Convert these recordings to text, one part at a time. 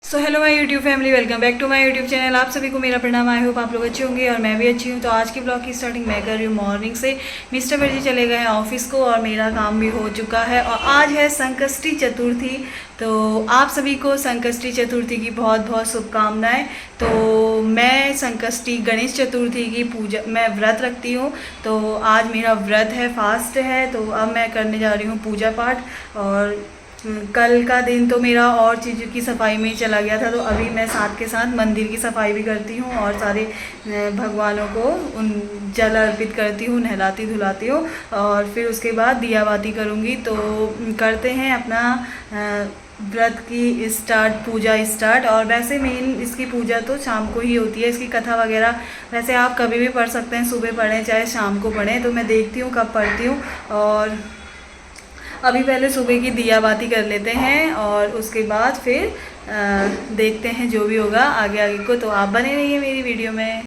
So hello my YouTube family, welcome back to my YouTube channel. आप सभी को मेरा प्रणाम। आई होप आप लोग अच्छे होंगे और मैं भी अच्छी हूँ। तो आज की ब्लॉग की स्टार्टिंग मैं कर रही हूँ मॉर्निंग से। मिस्टर भैया चले गए हैं ऑफिस को और मेरा काम भी हो चुका है। और आज है संकष्टी चतुर्थी, तो आप सभी को संकष्टी चतुर्थी की बहुत बहुत शुभकामनाएं। तो मैं संकष्टी गणेश चतुर्थी की पूजा मैं व्रत रखती हूँ, तो आज मेरा व्रत है, फास्ट है। तो अब मैं करने जा रही हूँ पूजा पाठ। और कल का दिन तो मेरा और चीज़ों की सफाई में ही चला गया था, तो अभी मैं साथ के साथ मंदिर की सफाई भी करती हूँ और सारे भगवानों को उन जल अर्पित करती हूँ, नहलाती धुलाती हूँ और फिर उसके बाद दिया बाती करूँगी। तो करते हैं अपना व्रत की पूजा स्टार्ट। और वैसे मेन इसकी पूजा तो शाम को ही होती है, इसकी कथा वगैरह वैसे आप कभी भी पढ़ सकते हैं, सुबह पढ़ें चाहे शाम को पढ़ें। तो मैं देखती हूँ कब पढ़ती हूँ। और अभी पहले सुबह की दिया बाती कर लेते हैं और उसके बाद फिर देखते हैं जो भी होगा आगे आगे को। तो आप बने रहिए मेरी वीडियो में।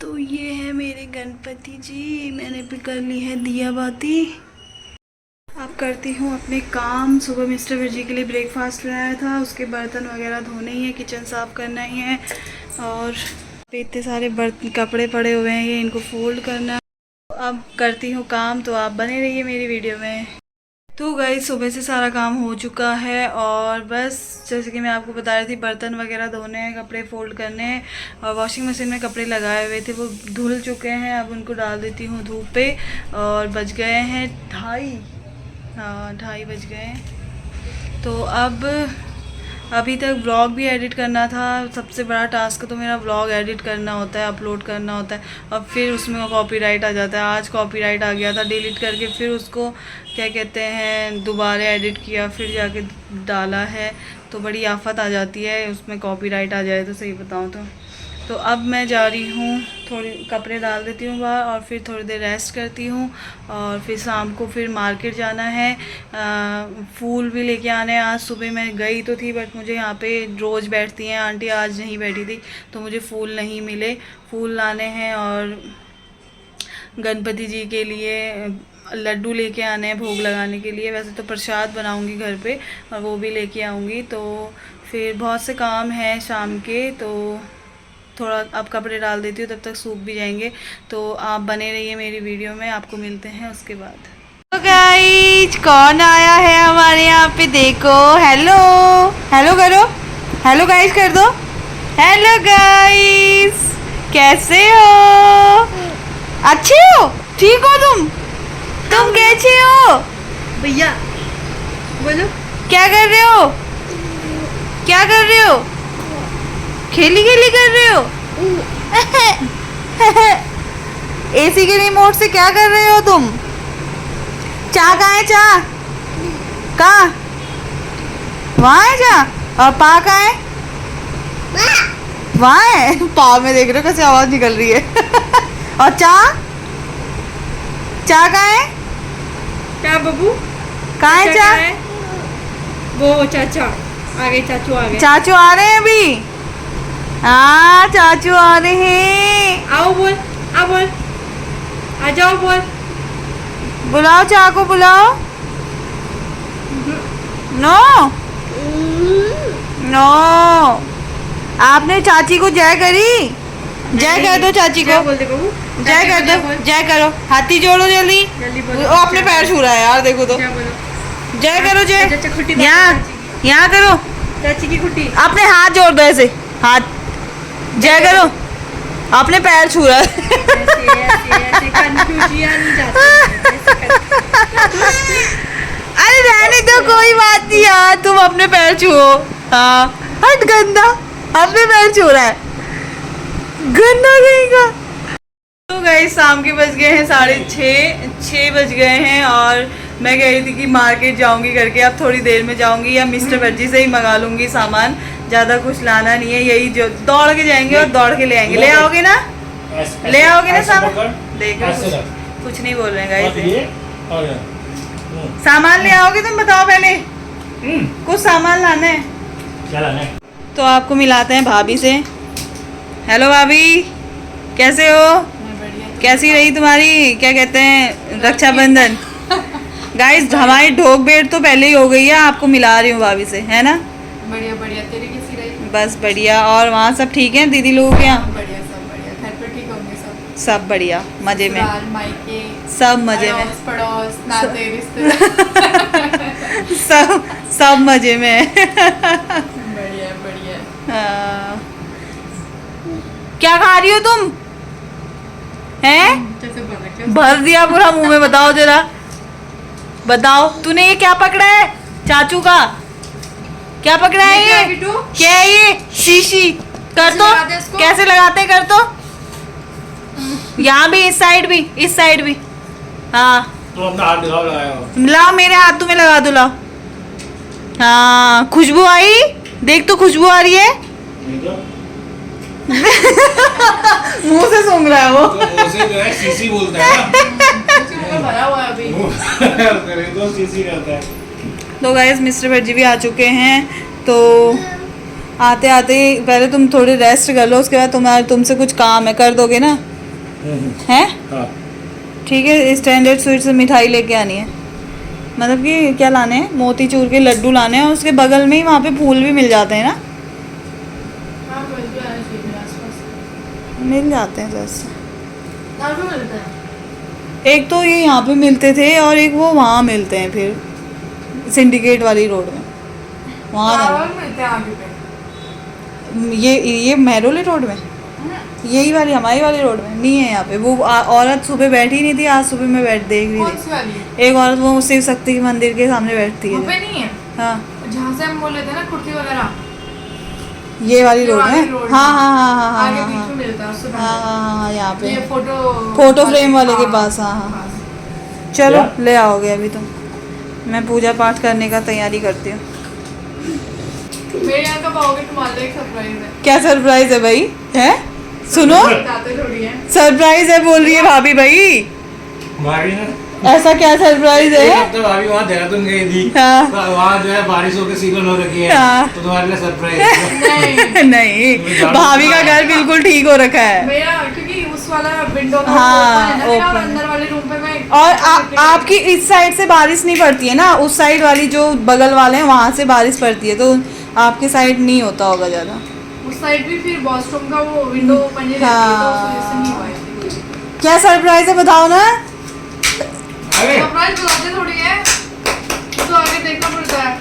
तो ये है मेरे गणपति जी, मैंने भी कर ली है दिया बाती। अब करती हूँ अपने काम। सुबह मिस्टर विजी के लिए ब्रेकफास्ट बनाया था, उसके बर्तन वगैरह धोने ही है, किचन साफ़ करना ही है। और इतने सारे बर्तन कपड़े पड़े हुए हैं, ये इनको फोल्ड करना। अब करती हूँ काम, तो आप बने रहिए मेरी वीडियो में। तो गाइस सुबह से सारा काम हो चुका है और बस जैसे कि मैं आपको बता रही थी, बर्तन वगैरह धोने हैं, कपड़े फोल्ड करने हैं। और वॉशिंग मशीन में कपड़े लगाए हुए थे, वो धुल चुके हैं। अब उनको डाल देती हूँ धूप पे। और बज गए हैं 2:30, हाँ 2:30 बज गए हैं। तो अब अभी तक व्लॉग भी एडिट करना था। सबसे बड़ा टास्क तो मेरा व्लॉग एडिट करना होता है, अपलोड करना होता है। और फिर उसमें कॉपीराइट आ जाता है। आज कॉपीराइट आ गया था, डिलीट करके फिर उसको क्या कहते हैं दोबारा एडिट किया, फिर जाके डाला है। तो बड़ी आफत आ जाती है उसमें कॉपीराइट आ जाए तो, सही बताऊँ तो अब मैं जा रही हूँ, थोड़ी कपड़े डाल देती हूँ बाहर और फिर थोड़ी देर रेस्ट करती हूँ। और फिर शाम को फिर मार्केट जाना है, फूल भी लेके आने हैं। आज सुबह मैं गई तो थी, बट मुझे यहाँ पे रोज़ बैठती हैं आंटी, आज नहीं बैठी थी तो मुझे फूल नहीं मिले। फूल लाने हैं और गणपति जी के लिए लड्डू लेके आने हैं भोग लगाने के लिए। वैसे तो प्रसाद बनाऊंगी घर पे और वो भी लेके आऊँगी। तो फिर बहुत से काम हैं शाम के, तो थोड़ा अब कपड़े डाल देती हूँ, तब तक सूख भी जाएंगे। तो आप बने रहिए मेरी वीडियो में, आपको मिलते हैं उसके बाद। तो गाइस कौन आया है हमारे यहाँ पे, देखो। हेलो हेलो करो, हेलो गाइस कर दो। हेलो गाइस, कैसे हो? अच्छे हो? ठीक हो तुम कैसे हो? भैया बोलो, क्या कर रहे हो? क्या कर रहे हो? खेली खेली कर रहे हो? एसी के रिमोट से क्या कर रहे हो तुम? चाह कहाँ है? चाह कहाँ? वहाँ है चाह। और पा कहाँ है? वहाँ है। पा में देख रहे हो कैसे आवाज निकल रही है। और चाह, चाह कहाँ है? क्या बबू कहाँ है चाह? वो चाचा आ गए, चाचू आ गए। चाचू आ रहे हैं अभी। हाँ चाचू आ रहे हैं। आओ बोल, आ बोल, आ जाओ बोल। बुलाओ चाह को, बुलाओ। नो नो, आपने चाची को जय करी? जय कर दो चाची को, बोल दे बबू, जय कर दो, जय करो, हाथी जोड़ो जल्दी। जल्दी बोलो। वो अपने पैर छू रहा है यार, देखो तो। क्या बोलो? जय करो, जय। चाचा खुट्टी यहाँ यहाँ करो, चाची की खुट्टी। अपने हाथ जोड़ दो ऐसे, हाथ जय करो। अपने पैर छू रहा है। ऐसे ऐसे ऐसे कंफ्यूजिया नहीं जाती। अरे रहने दो, कोई बात नहीं यार, तुम अपने पैर छुओ। हाँ हट गंदा, अपने पैर छू रहा है, गंदा कहेगा। तो गए शाम के बज गए हैं 6:30 बज गए हैं। और मैं कह रही थी कि मार्केट जाऊंगी करके, अब थोड़ी देर में जाऊंगी या मिस्टर भज्जी से ही मंगा लूंगी सामान। ज़्यादा कुछ लाना नहीं है, यही जो दौड़ के जाएंगे और दौड़ के ले आएंगे। ले आओगे ना? ले आओगे ना सामान? देखो कुछ नहीं बोल रहे हैं गाइस। सामान ले आओगे तुम? बताओ पहले, कुछ सामान लाना है। क्या लाना है? तो आपको मिलाते हैं भाभी से। हेलो भाभी, कैसे हो? कैसी रही तुम्हारी क्या कहते हैं रक्षाबंधन? गाइस हमारी ढोक भेंट तो पहले ही हो गई है, आपको मिला रही हूँ भाभी से, है ना? बढ़िया बढ़िया। तेरी कैसी रही? बस बढ़िया। और वहाँ सब ठीक हैं दीदी लोगों के यहाँ? बढ़िया, सब बढ़िया। घर पर ठीक होंगे सब? सब बढ़िया, मजे में, ससुराल, मायके, सब मजे में, अड़ोस पड़ोस, नाते रिश्तेदार। सब मजे में। बढ़िया बढ़िया। हाँ। क्या खा रही हो तुम? हैं? जैसे बन रखे हो। भर दिया पूरा मुंह में। बताओ जरा, बताओ तूने ये क्या पकड़ा है? चाचू का क्या पकड़ा है ये क्या है, ये? बिट्टू? क्या है ये? शीशी। कर कैसे तो, लगाते हैं इसको? कैसे लगाते हैं? कर तो। यहाँ भी, इस साइड भी, इस साइड भी। हाँ तो अपना हाथ दिखाओ लगाया हो। लाओ मेरे हाथ तुम्हें लगा दो, लाओ। हाँ खुशबू आई, देख तो खुशबू आ रही है। नहीं तो मुंह से सूंघ रहा है वो। तो उसे जो है सीसी बोलता है ना। इसके मुंह में भरा हुआ है अभी। करे तो सीसी रहता है। तो गाइस मिस्टर भट्टी भी आ चुके हैं। तो आते आते पहले तुम थोड़ी रेस्ट कर लो, उसके बाद तुमसे कुछ काम है, कर दोगे ना? हैं? हाँ ठीक है। स्टैंडर्ड स्वीट से मिठाई लेके आनी है, मतलब कि क्या लाने हैं? मोतीचूर के लड्डू लाने हैं। और उसके बगल में ही वहाँ पे फूल भी मिल जाते हैं ना? हाँ, कोई भी आना चाहिए मेरे आसपास। मिल जाते हैं जैसे। कहाँ पे मिलता है? एक तो ये यहाँ पे मिलते थे और एक वो वहाँ मिलते हैं फिर सिंडिकेट वाली रोड में, वहाँ चावल मिलते हैं आगे पे। जाना। ये मेहरोली रोड में, यही वाली हमारी वाली रोड में नहीं है यहाँ पे। वो औरत सुबह बैठी नहीं थी, आज सुबह मैं देख रही कौन सी थी। वाली? एक औरत वो शिव शक्ति के मंदिर के सामने बैठती वहाँ पे है। नहीं है? हाँ जहाँ से हम बोल रहे थे ना कुर्ती वगैरह, ये वाली ये रोड वाली है। रोड हाँ में। हाँ हाँ हाँ हाँ आगे हाँ बीच हाँ में मिलता है उससे हाँ पहले। हाँ हाँ यहाँ पे ये फोटो फ्रेम वाले के पास। हाँ हाँ पास। चलो क्या? ले आओगे अभी तुम। मैं पूजा पाठ करने का तैयारी करती हूँ। मेरे यहाँ कब आओगे? तुम्हारे लिए एक सरप्राइज है। क्या सरप्राइज है भाई? है सुनो, बताते थोड़ी है। सरप्राइज है बोल रही है भाभी भाई। भाभी ना ऐसा क्या सरप्राइज एक है? हफ्ते भाभी वहाँ देहरादून गई थी। हाँ। वहाँ जो है बारिशों के सीजन हो रखी है। हाँ। तो तुम्हारे लिए सरप्राइज है। नहीं नहीं, भाभी का घर बिल्कुल ठीक हो रखा है। मेरा, क्योंकि उस वाला विंडो का हाँ, open है ना मेरा, और open। अंदर वाले रूम पे मैं और आपकी इस साइड से बारिश नहीं पड़ती है ना, उस साइड वाली जो बगल वाले हैं वहाँ से बारिश पड़ती है, तो आपके साइड नहीं होता होगा ज़्यादा। उस साइड भी फिर वॉशरूम का वो विंडो ओपन ही रहती है, तो उस वजह से नहीं हुआ है। क्या सरप्राइज है बताओ ना? अरे सरप्राइज बुलाते थोड़ी है, तो आगे देखना पड़ता है।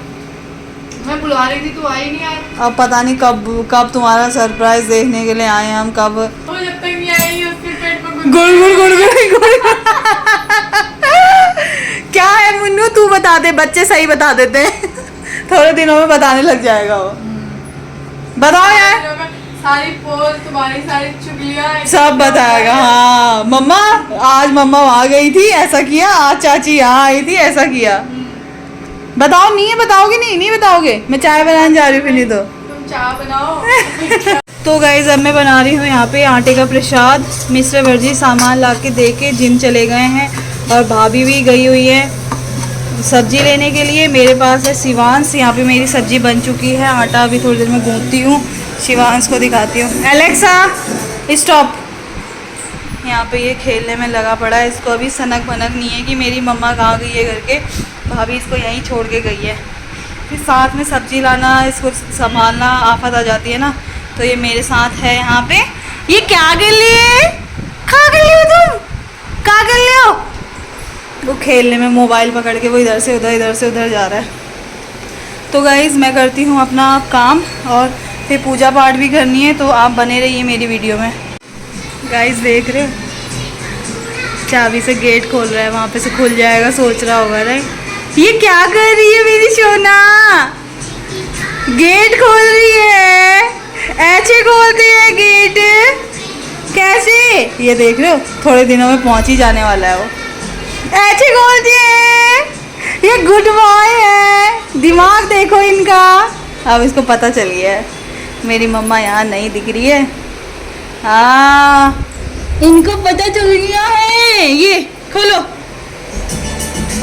मैं बुला रही थी, तू आई नहीं यार। अब पता नहीं कब तुम्हारा सरप्राइज देखने के लिए आए हैं हम। कब तो जब तक नहीं आई उसके पेट में गुड़ गुड़ गुड़ गुड़ गुड़। क्या है मुन्नू, तू बता दे, बच्चे सही बता देते हैं। थोड़े दिनों में बताने लग जाएगा वो। बताओ यार। सारी पोल तुम्हारी, सारी चुगलियां सब बताएगा। हाँ मम्मा, आज मम्मा वहाँ गई थी, ऐसा किया। आज चाची यहाँ आई थी, ऐसा किया। बताओ, नहीं है बताओगे? नहीं बताओगे? मैं चाय बनाने जा रही हूँ फिर। नहीं तो तुम चाय बनाओ। तो गाइस अब मैं बना रही हूँ यहाँ पे आटे का प्रसाद। मिस्टर वर्जी सामान ला के दे के जिम चले गए हैं और भाभी भी गई हुई है सब्जी लेने के लिए। मेरे पास है शिवांश। यहाँ पे मेरी सब्जी बन चुकी है, आटा अभी थोड़ी देर में गूंथती हूँ, शिवांश को दिखाती हूँ। Alexa stop. यहाँ पे ये खेलने में लगा पड़ा है, इसको अभी सनक भनक नहीं है कि मेरी मम्मा कहाँ गई है करके। भाभी इसको यहीं छोड़ के गई है। फिर साथ में सब्जी लाना, इसको संभालना, आफत आ जाती है ना, तो ये मेरे साथ है यहाँ पे। ये क्या कर लिए? क्या कर लिए तुम? क्या कर लिए हो? वो खेलने में मोबाइल पकड़ के वो इधर से उधर जा रहा है। तो गाइज़ मैं करती हूँ अपना काम और फिर पूजा पाठ भी करनी है, तो आप बने रहिए मेरी वीडियो में। गाइज़ देख रहे हो, चाबी से गेट खोल रहा है, वहाँ पे से खुल जाएगा, सोच रहा होगा राइट। ये क्या कर रही है मेरी सोना? गेट खोल रही है, ऐसे खोलती है गेट कैसे? ये देख रहे हो, थोड़े दिनों में पहुंच ही जाने वाला है वो। ऐसे खोलती है, ये गुड बॉय है। दिमाग देखो इनका। अब इसको पता चल गया है मेरी मम्मा यहाँ नहीं दिख रही है। हाँ इनको पता चल गया है। ये खोलो,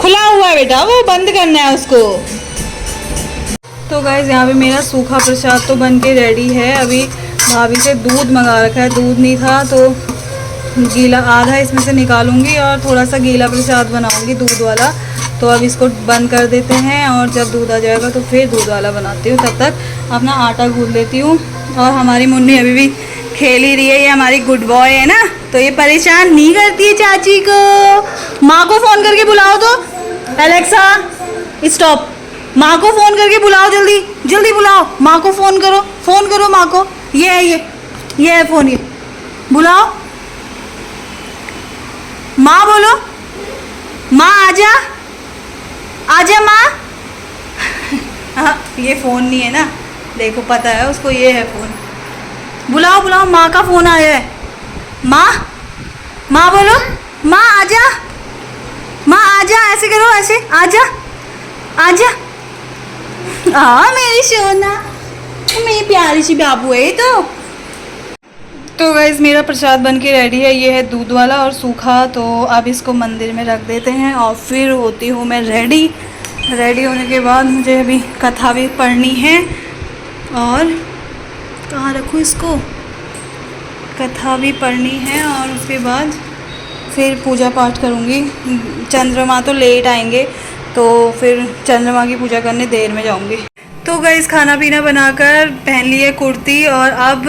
खुला हुआ है बेटा, वो बंद करना है उसको। तो गाइज यहाँ पे मेरा सूखा प्रसाद तो बन के रेडी है। अभी भाभी से दूध मंगा रखा है, दूध नहीं था तो गीला आधा इसमें से निकालूंगी और थोड़ा सा गीला प्रसाद बनाऊंगी दूध वाला। तो अब इसको बंद कर देते हैं और जब दूध आ जाएगा तो फिर दूध वाला बनाती हूँ। तब तक अपना आटा गूंथ लेती हूँ। और हमारी मुन्नी अभी भी खेल ही रही है, ये हमारी गुड बॉय है ना, तो ये परेशान नहीं करती है चाची को। माँ को फ़ोन करके बुलाओ तो, एलेक्सा स्टॉप, माँ को फ़ोन करके बुलाओ, जल्दी जल्दी बुलाओ माँ को, फ़ोन करो माँ को। ये है ये है फ़ोन, ये बुलाओ, माँ बोलो, माँ आजा आजा माँ। हाँ ये फ़ोन नहीं है ना, देखो पता है उसको, ये है फ़ोन। बुलाओ बुलाओ, माँ का फ़ोन आया है। माँ बोलो, माँ आजा, माँ आजा, ऐसे करो, ऐसे आजा आजा। मेरी सोना, मेरी प्यारी सी बाबू है तो गाइस मेरा प्रसाद बन के रेडी है। ये है दूध वाला और सूखा, तो अब इसको मंदिर में रख देते हैं और फिर होती हूँ मैं रेडी होने के बाद मुझे अभी कथा भी पढ़नी है। और कहाँ रखूँ इसको, कथा भी पढ़नी है और उसके बाद फिर पूजा पाठ करूँगी। चंद्रमा तो लेट आएंगे, तो फिर चंद्रमा की पूजा करने देर में जाऊँगी। तो गाइस खाना पीना बनाकर पहन लिए कुर्ती और अब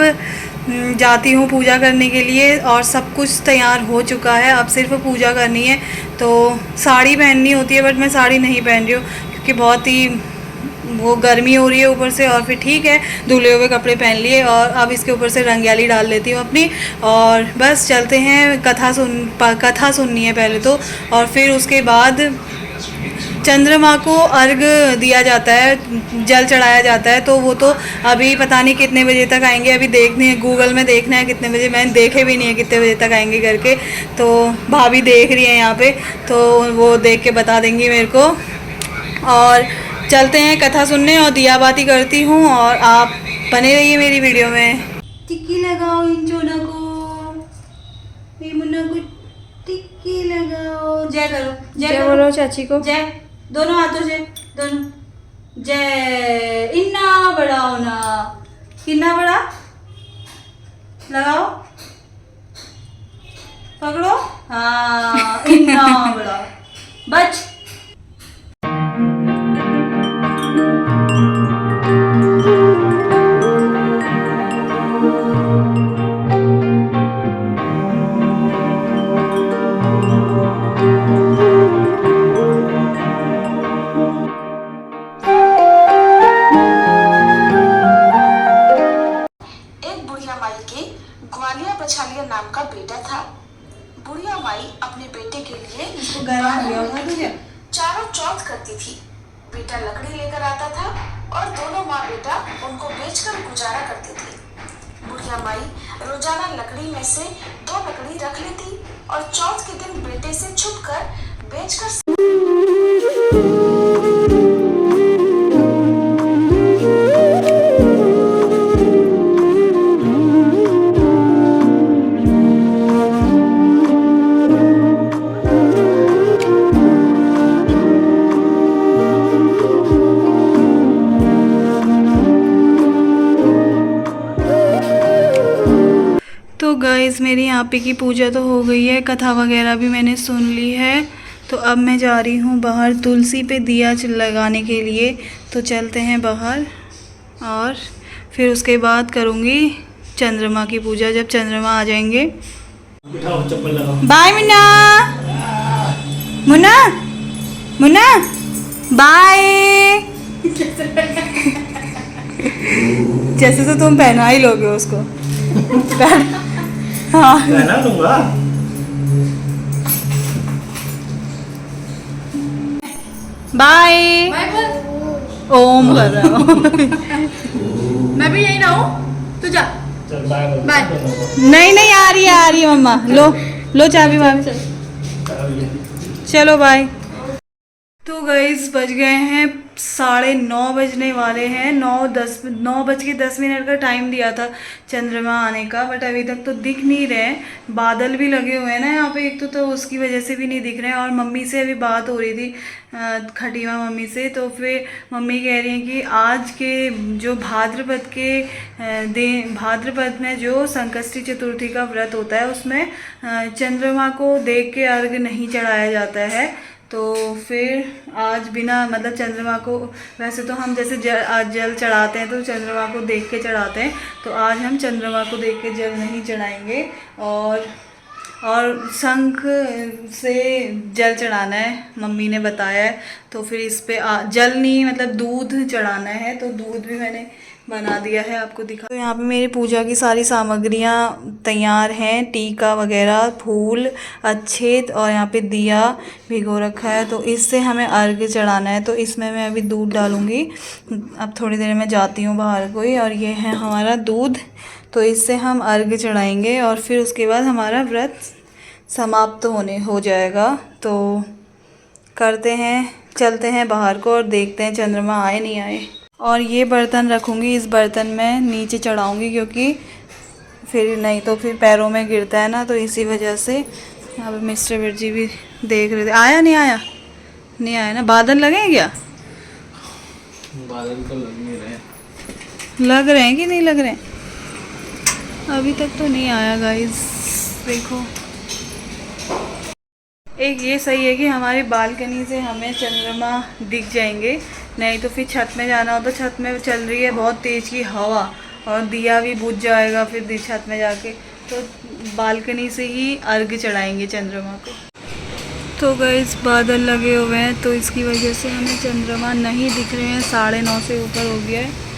जाती हूँ पूजा करने के लिए। और सब कुछ तैयार हो चुका है, अब सिर्फ पूजा करनी है। तो साड़ी पहननी होती है बट मैं साड़ी नहीं पहन रही हूँ क्योंकि बहुत ही वो गर्मी हो रही है ऊपर से। और फिर ठीक है, धुले हुए कपड़े पहन लिए और अब इसके ऊपर से रंगयाली डाल लेती हूँ अपनी। और बस चलते हैं, कथा सुननी है पहले तो, और फिर उसके बाद चंद्रमा को अर्घ दिया जाता है, जल चढ़ाया जाता है। तो वो तो अभी पता नहीं कितने बजे तक आएंगे, अभी देखने है, गूगल में देखना है कितने बजे, मैंने देखे भी नहीं है कितने बजे तक आएंगे करके। तो भाभी देख रही है यहाँ पे, तो वो देख के बता देंगी मेरे को। और चलते हैं कथा सुनने और दिया बाती करती हूँ और आप बने रहिए मेरी वीडियो में। टिक्की लगाओ इन चोना को, मुन्ना को टिक्की लगाओ। जय करो, जय बोलो चाची को, जय दोनों हाथों से, दोनों जय। इन्ना बड़ा होना, कितना बड़ा लगाओ, पकड़ो, हाँ इन्ना बड़ा बच। पछालिया नाम का बेटा था। बुढ़िया माई अपने बेटे के लिए चारों चौथ करती थी। बेटा लकड़ी लेकर आता था और दोनों माँ बेटा उनको बेचकर गुजारा करते थे। बुढ़िया माई रोजाना लकड़ी में से 2 लकड़ी रख लेती और चौथ के दिन बेटे से छुपकर बेचकर तो गाइस मेरी यहाँ पे की पूजा तो हो गई है, कथा वगैरह भी मैंने सुन ली है। तो अब मैं जा रही हूँ बाहर तुलसी पे दिया लगाने के लिए। तो चलते हैं बाहर और फिर उसके बाद करूँगी चंद्रमा की पूजा जब चंद्रमा आ जाएंगे। Bye Munna, Munna Munna bye. जैसे तो तुम पहना ही लोगे उसको। हाँ पहना दूंगा। बाय बाय बोल। ओम कर रहा हूँ। मैं भी यही ना हूँ, तू जा। चल बाय बोल। बाय। नहीं आ रही है मम्मा, लो चाबी भाभी, चलो बाय। तो गाइस बज गए हैं 9:30 बजने वाले हैं। 9:10 का टाइम दिया था चंद्रमा आने का, बट अभी तक तो दिख नहीं रहे। बादल भी लगे हुए हैं ना यहाँ पे एक तो उसकी वजह से भी नहीं दिख रहे हैं। और मम्मी से अभी बात हो रही थी, खटीमा मम्मी से, तो फिर मम्मी कह रही हैं कि आज के जो भाद्रपद में जो संकष्टी चतुर्थी का व्रत होता है उसमें चंद्रमा को देख के अर्घ नहीं चढ़ाया जाता है। तो फिर आज बिना मतलब चंद्रमा को, वैसे तो हम जैसे आज जल चढ़ाते हैं तो चंद्रमा को देख के चढ़ाते हैं, तो आज हम चंद्रमा को देख के जल नहीं चढ़ाएंगे। और शंख से जल चढ़ाना है, मम्मी ने बताया है। तो फिर इस पे जल नहीं मतलब दूध चढ़ाना है, तो दूध भी मैंने बना दिया है, आपको दिखा। तो यहाँ पे मेरी पूजा की सारी सामग्रियाँ तैयार हैं, टीका वगैरह, फूल, अक्षत और यहाँ पे दिया भिगो रखा है। तो इससे हमें अर्घ्य चढ़ाना है, तो इसमें मैं अभी दूध डालूँगी। अब थोड़ी देर में जाती हूँ बाहर कोई, और ये है हमारा दूध, तो इससे हम अर्घ्य चढ़ाएंगे और फिर उसके बाद हमारा व्रत समाप्त हो जाएगा। तो करते हैं, चलते हैं बाहर को और देखते हैं चंद्रमा आए नहीं आए। और ये बर्तन रखूँगी, इस बर्तन में नीचे चढ़ाऊँगी, क्योंकि फिर नहीं तो फिर पैरों में गिरता है ना, तो इसी वजह से। यहाँ पे मिस्टर बिरजी भी देख रहे थे, आया नहीं आया, नहीं आया ना। बादल लगे हैं क्या? बादल तो लग नहीं रहे, लग रहे हैं कि नहीं लग रहे हैं? अभी तक तो नहीं आया गाइस, देखो। एक ये सही है कि हमारी बालकनी से हमें चंद्रमा दिख जाएंगे, नहीं तो फिर छत में जाना हो तो छत में चल रही है बहुत तेज़ की हवा और दिया भी बुझ जाएगा फिर छत में जाके, तो बालकनी से ही अर्घ्य चढ़ाएंगे चंद्रमा को। तो गाइस बादल लगे हुए हैं, तो इसकी वजह से हमें चंद्रमा नहीं दिख रहे हैं, 9:30 से ऊपर हो गया है।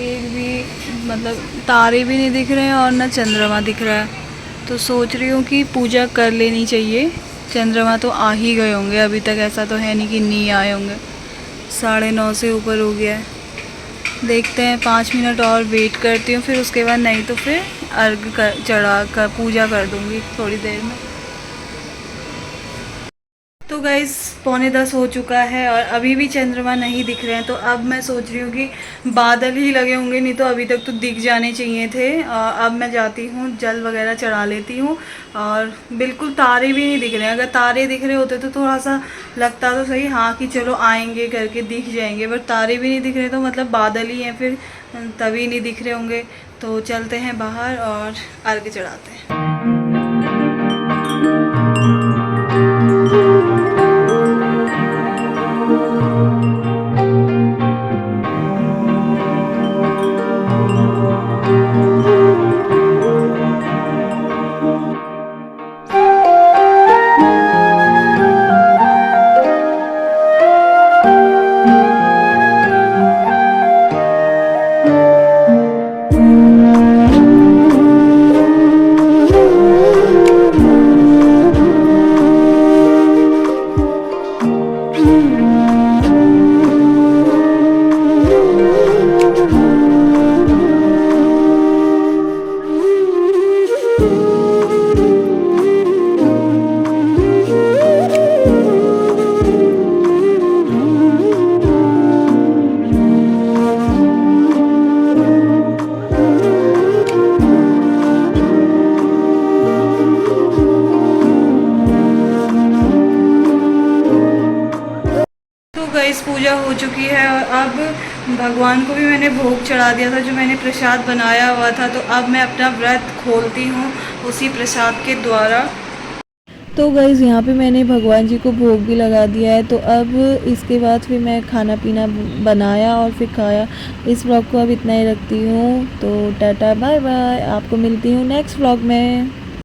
एक भी मतलब तारे भी नहीं दिख रहे हैं और ना चंद्रमा दिख रहा है। तो सोच रही हूँ कि पूजा कर लेनी चाहिए। चंद्रमा तो आ ही गए होंगे, अभी तक ऐसा तो है नहीं कि नहीं आए होंगे, 9:30 से ऊपर हो गया है। देखते हैं, 5 मिनट और वेट करती हूँ, फिर उसके बाद नहीं तो फिर अर्घ्य चढ़ा कर पूजा कर दूँगी थोड़ी देर में। तो गाइस 9:45 हो चुका है और अभी भी चंद्रमा नहीं दिख रहे हैं। तो अब मैं सोच रही हूँ कि बादल ही लगे होंगे, नहीं तो अभी तक तो दिख जाने चाहिए थे। अब मैं जाती हूँ, जल वगैरह चढ़ा लेती हूँ। और बिल्कुल तारे भी नहीं दिख रहे हैं, अगर तारे दिख रहे होते तो थोड़ा सा लगता तो सही हाँ कि चलो आएंगे करके दिख जाएंगे, बट तारे भी नहीं दिख रहे, तो मतलब बादल ही हैं, फिर तभी नहीं दिख रहे होंगे। तो चलते हैं बाहर और अर्घ्य चढ़ाते हैं। पूजा हो चुकी है और अब भगवान को भी मैंने भोग चढ़ा दिया था, जो मैंने प्रसाद बनाया हुआ था। तो अब मैं अपना व्रत खोलती हूँ उसी प्रसाद के द्वारा। तो गाइज़ यहाँ पे मैंने भगवान जी को भोग भी लगा दिया है। तो अब इसके बाद फिर मैं खाना पीना बनाया और फिर खाया। इस व्लॉग को अब इतना ही रखती हूँ, तो टाटा बाय बाय, आपको मिलती हूँ नेक्स्ट व्लॉग में।